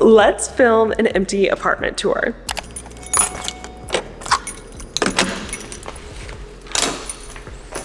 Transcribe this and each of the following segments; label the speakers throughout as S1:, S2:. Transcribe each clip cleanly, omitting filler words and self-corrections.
S1: let's film an empty apartment tour.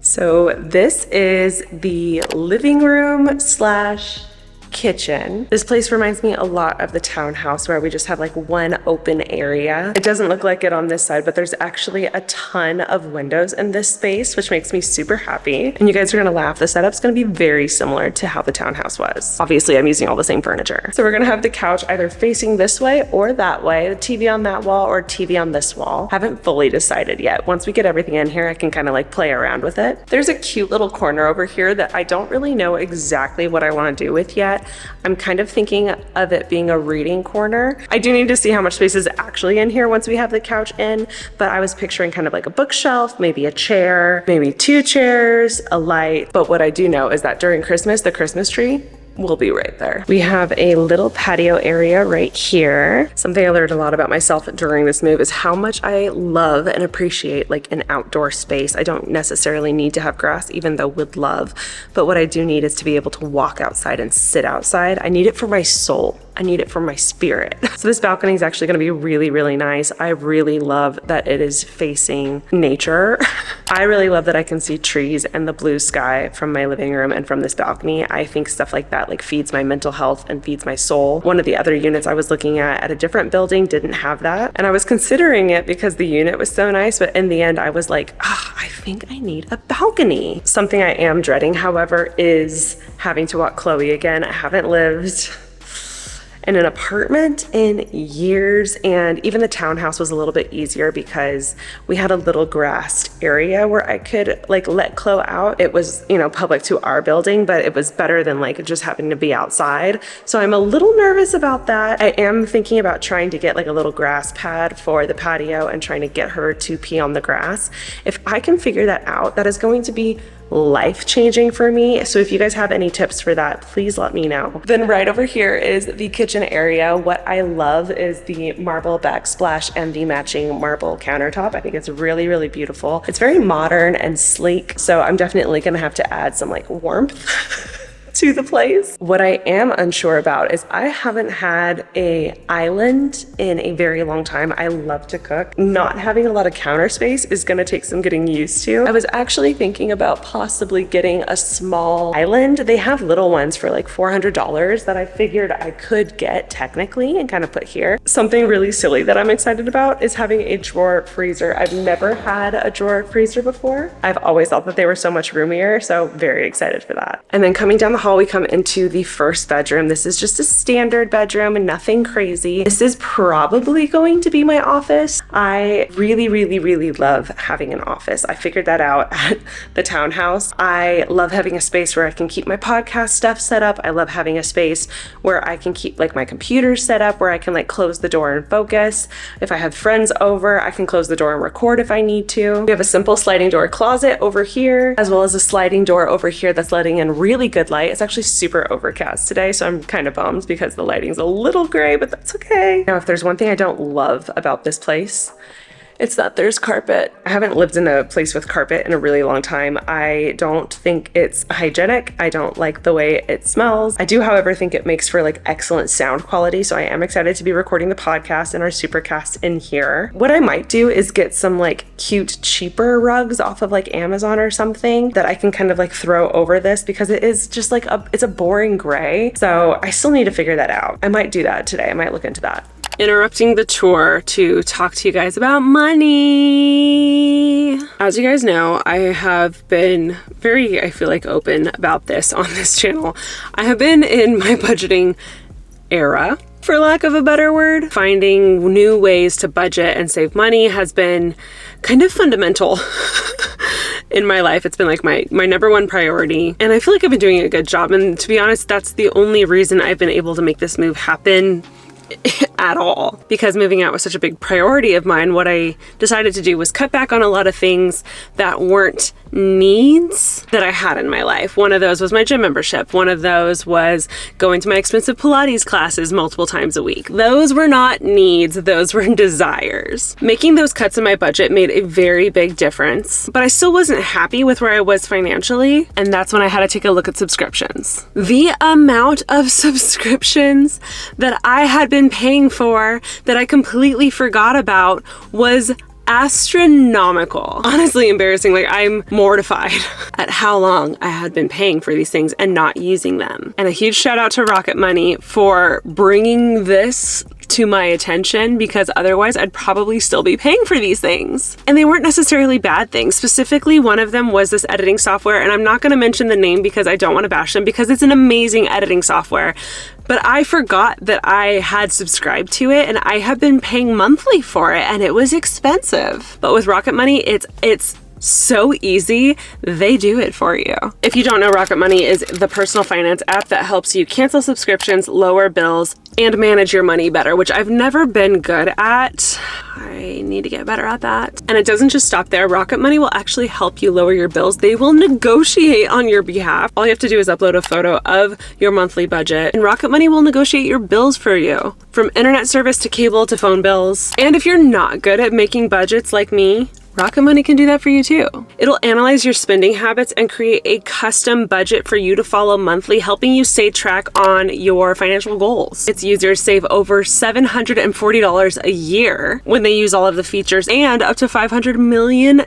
S1: So this is the living room slash kitchen. This place reminds me a lot of the townhouse where we just have like one open area. It doesn't look like it on this side, but there's actually a ton of windows in this space, which makes me super happy. And you guys are gonna laugh. The setup's gonna be very similar to how the townhouse was. Obviously, I'm using all the same furniture. So we're gonna have the couch either facing this way or that way, the TV on that wall or TV on this wall. Haven't fully decided yet. Once we get everything in here, I can kind of like play around with it. There's a cute little corner over here that I don't really know exactly what I wanna do with yet. I'm kind of thinking of it being a reading corner. I do need to see how much space is actually in here once we have the couch in, but I was picturing kind of like a bookshelf, maybe a chair, maybe 2 chairs, a light. But what I do know is that during Christmas, the Christmas tree will be right there. We have a little patio area right here. Something I learned a lot about myself during this move is how much I love and appreciate like an outdoor space. I don't necessarily need to have grass, even though would love, but what I do need is to be able to walk outside and sit outside. I need it for my soul. I need it for my spirit. So this balcony is actually gonna be really, really nice. I really love that it is facing nature. I really love that I can see trees and the blue sky from my living room and from this balcony. I think stuff like that like feeds my mental health and feeds my soul. One of the other units I was looking at a different building didn't have that. And I was considering it because the unit was so nice, but in the end I was like, I think I need a balcony. Something I am dreading, however, is having to walk Chloe again. I haven't lived in an apartment in years, and even the townhouse was a little bit easier because we had a little grassed area where I could like let Chloe out. It was, you know, public to our building, but it was better than like just having to be outside. So I'm a little nervous about that. I am thinking about trying to get like a little grass pad for the patio and trying to get her to pee on the grass. If I can figure that out, that is going to be life-changing for me. So if you guys have any tips for that, please let me know. Then right over here is the kitchen area. What I love is the marble backsplash and the matching marble countertop. I think it's really, really beautiful. It's very modern and sleek. So I'm definitely gonna have to add some like warmth to the place. What I am unsure about is I haven't had an island in a very long time. I love to cook. Not having a lot of counter space is gonna take some getting used to. I was actually thinking about possibly getting a small island. They have little ones for like $400 that I figured I could get technically and kind of put here. Something really silly that I'm excited about is having a drawer freezer. I've never had a drawer freezer before. I've always thought that they were so much roomier, so very excited for that. And then coming down the hall, we come into the first bedroom. This is just a standard bedroom and nothing crazy. This is probably going to be my office. I really, really, really love having an office. I figured that out at the townhouse. I love having a space where I can keep my podcast stuff set up. I love having a space where I can keep like my computer set up, where I can like close the door and focus. If I have friends over, I can close the door and record if I need to. We have a simple sliding door closet over here, as well as a sliding door over here that's letting in really good light. It's actually super overcast today, so I'm kind of bummed because the lighting's a little gray, but that's okay. Now, if there's one thing I don't love about this place, it's that there's carpet. I haven't lived in a place with carpet in a really long time. I don't think it's hygienic. I don't like the way it smells. I do, however, think it makes for like excellent sound quality. So I am excited to be recording the podcast and our supercast in here. What I might do is get some like cute, cheaper rugs off of like Amazon or something that I can kind of like throw over this, because it is just like it's a boring gray. So I still need to figure that out. I might do that today. I might look into that. Interrupting the tour to talk to you guys about money. As you guys know, I have been very, I feel like, open about this on this channel. I have been in my budgeting era, for lack of a better word. Finding new ways to budget and save money has been kind of fundamental in my life. It's been like my number one priority, and I feel like I've been doing a good job. And to be honest, that's the only reason I've been able to make this move happen at all. Because moving out was such a big priority of mine, what I decided to do was cut back on a lot of things that weren't needs that I had in my life. One of those was my gym membership. One of those was going to my expensive Pilates classes multiple times a week. Those were not needs, those were desires. Making those cuts in my budget made a very big difference, but I still wasn't happy with where I was financially, and that's when I had to take a look at subscriptions. The amount of subscriptions that I had been paying for that I completely forgot about was astronomical. Honestly embarrassing. Like, I'm mortified at how long I had been paying for these things and not using them. And a huge shout out to Rocket Money for bringing this to my attention, because otherwise I'd probably still be paying for these things. And they weren't necessarily bad things. Specifically, one of them was this editing software, and I'm not going to mention the name because I don't want to bash them, because it's an amazing editing software. But I forgot that I had subscribed to it, and I have been paying monthly for it, and it was expensive. But with Rocket Money, it's so easy. They do it for you. If you don't know, Rocket Money is the personal finance app that helps you cancel subscriptions, lower bills, and manage your money better, which I've never been good at. I need to get better at that. And it doesn't just stop there. Rocket Money will actually help you lower your bills. They will negotiate on your behalf. All you have to do is upload a photo of your monthly budget, and Rocket Money will negotiate your bills for you, from internet service to cable to phone bills. And if you're not good at making budgets like me, Rocket Money can do that for you too. It'll analyze your spending habits and create a custom budget for you to follow monthly, helping you stay track on your financial goals. Its users save over $740 a year when they use all of the features, and up to $500 million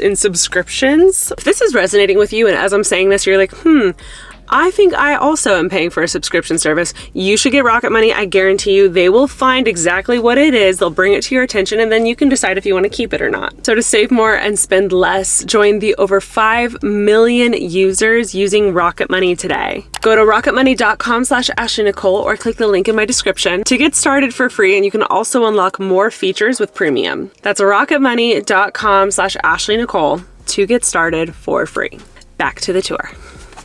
S1: in subscriptions. If this is resonating with you, and as I'm saying this, you're like, I think I also am paying for a subscription service, you should get Rocket Money. I guarantee you they will find exactly what it is, they'll bring it to your attention, and then you can decide if you want to keep it or not. So to save more and spend less, join the over 5 million users using Rocket Money today. Go to rocketmoney.com/AshleyNichole or click the link in my description to get started for free, and you can also unlock more features with premium. That's rocketmoney.com/AshleyNichole to get started for free. Back to the tour.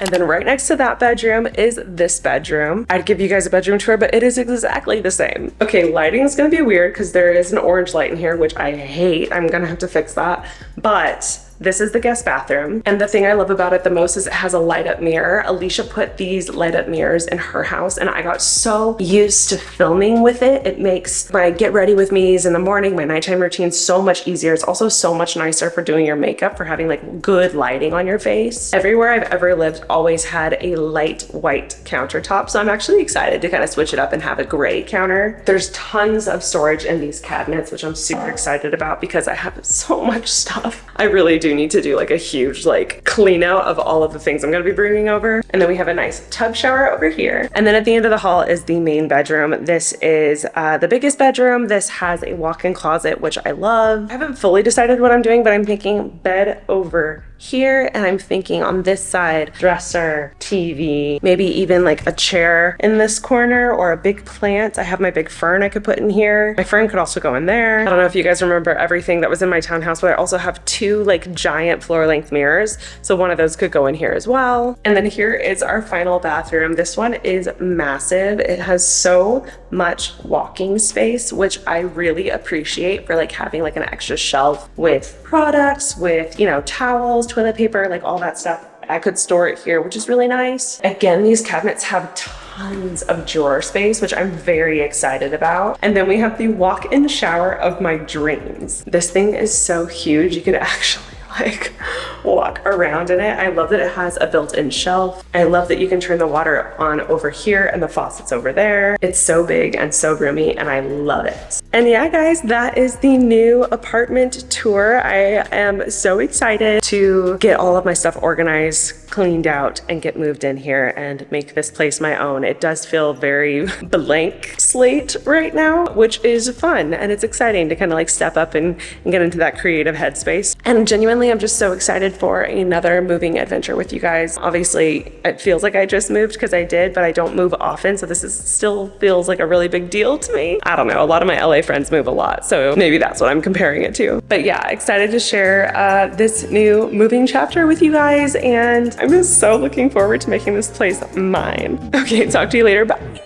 S1: And then right next to that bedroom is this bedroom. I'd give you guys a bedroom tour, but it is exactly the same. Okay, lighting is gonna be weird because there is an orange light in here, which I hate. I'm gonna have to fix that. But this is the guest bathroom. And the thing I love about it the most is it has a light up mirror. Alicia put these light up mirrors in her house, and I got so used to filming with it. It makes my get ready with me's in the morning, my nighttime routine, so much easier. It's also so much nicer for doing your makeup, for having like good lighting on your face. Everywhere I've ever lived always had a light white countertop. So I'm actually excited to kind of switch it up and have a gray counter. There's tons of storage in these cabinets, which I'm super excited about because I have so much stuff. I really do need to do like a huge like clean out of all of the things I'm gonna be bringing over. And then we have a nice tub shower over here. And then at the end of the hall is the main bedroom. This is the biggest bedroom. This has a walk-in closet, which I love. I haven't fully decided what I'm doing, but I'm thinking bed over here, and I'm thinking on this side, dresser, TV, maybe even like a chair in this corner or a big plant. I have my big fern I could put in here. My fern could also go in there. I don't know if you guys remember everything that was in my townhouse, but I also have 2 like giant floor length mirrors. So one of those could go in here as well. And then here is our final bathroom. This one is massive. It has so much walking space, which I really appreciate, for like having like an extra shelf with products, with, you know, towels, toilet paper, like all that stuff. I could store it here, which is really nice. Again, these cabinets have tons of drawer space, which I'm very excited about. And then we have the walk-in shower of my dreams. This thing is so huge. You could actually like walk around in it. I love that it has a built-in shelf. I love that you can turn the water on over here and the faucet's over there. It's so big and so roomy, and I love it. And yeah, guys, that is the new apartment tour. I am so excited to get all of my stuff organized, cleaned out, and get moved in here and make this place my own. It does feel very blank slate right now, which is fun, and it's exciting to kind of like step up and get into that creative headspace. And genuinely, I'm just so excited for another moving adventure with you guys. Obviously, it feels like I just moved because I did, but I don't move often, so this is still feels like a really big deal to me. I don't know, a lot of my LA friends move a lot, so maybe that's what I'm comparing it to. But yeah, excited to share this new moving chapter with you guys, and I'm just so looking forward to making this place mine. Okay, talk to you later. Bye.